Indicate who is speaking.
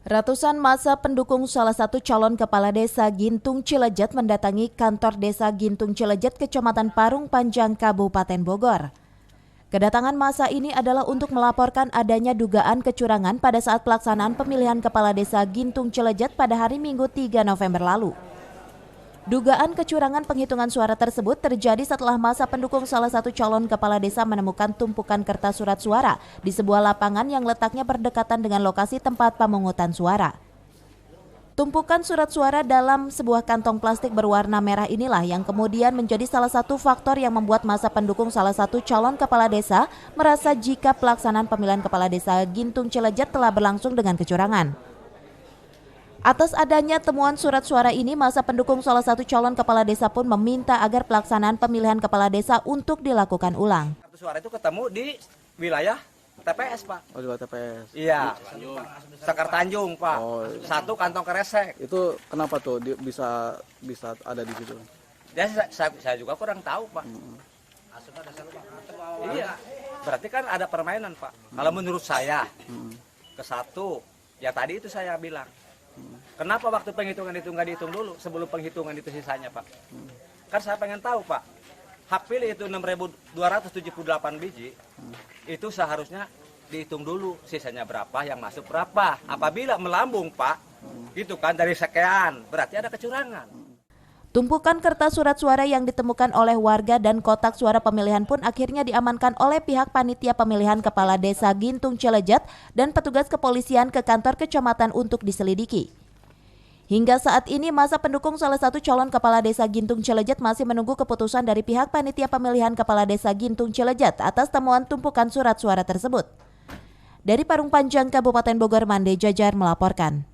Speaker 1: Ratusan massa pendukung salah satu calon kepala desa Gintung Cilejet mendatangi kantor desa Gintung Cilejet, Kecamatan Parung Panjang, Kabupaten Bogor. Kedatangan massa ini adalah untuk melaporkan adanya dugaan kecurangan pada saat pelaksanaan pemilihan kepala desa Gintung Cilejet pada hari Minggu 3 November lalu. Dugaan kecurangan penghitungan suara tersebut terjadi setelah massa pendukung salah satu calon kepala desa menemukan tumpukan kertas surat suara di sebuah lapangan yang letaknya berdekatan dengan lokasi tempat pemungutan suara. Tumpukan surat suara dalam sebuah kantong plastik berwarna merah inilah yang kemudian menjadi salah satu faktor yang membuat massa pendukung salah satu calon kepala desa merasa jika pelaksanaan pemilihan kepala desa Gintung Cilejet telah berlangsung dengan kecurangan. Atas adanya temuan surat suara ini, massa pendukung salah satu calon kepala desa pun meminta agar pelaksanaan pemilihan kepala desa untuk dilakukan ulang.
Speaker 2: Kartu suara itu ketemu di wilayah TPS, Pak.
Speaker 3: Oh, di TPS.
Speaker 2: Iya, Sekar Tanjung, Pak. Oh, satu kantong kresek.
Speaker 3: Itu kenapa tuh bisa ada di situ?
Speaker 2: Ya, saya juga kurang tahu, Pak. Iya, berarti kan ada permainan, Pak. Kalau menurut saya, ke satu, ya tadi itu saya bilang. Kenapa waktu penghitungan itu nggak dihitung dulu sebelum penghitungan itu sisanya, Pak? Kan saya pengen tahu, Pak. Hak pilih itu 6.278 biji, itu seharusnya dihitung dulu sisanya berapa, yang masuk berapa. Apabila melambung, Pak, gitu kan dari sekian, berarti ada kecurangan.
Speaker 1: Tumpukan kertas surat suara yang ditemukan oleh warga dan kotak suara pemilihan pun akhirnya diamankan oleh pihak panitia pemilihan kepala desa Gintung Cilejet dan petugas kepolisian ke kantor kecamatan untuk diselidiki. Hingga saat ini massa pendukung salah satu calon kepala desa Gintung Cilejet masih menunggu keputusan dari pihak panitia pemilihan kepala desa Gintung Cilejet atas temuan tumpukan surat suara tersebut. Dari Parung Panjang, Kabupaten Bogor, Mande Jajar melaporkan.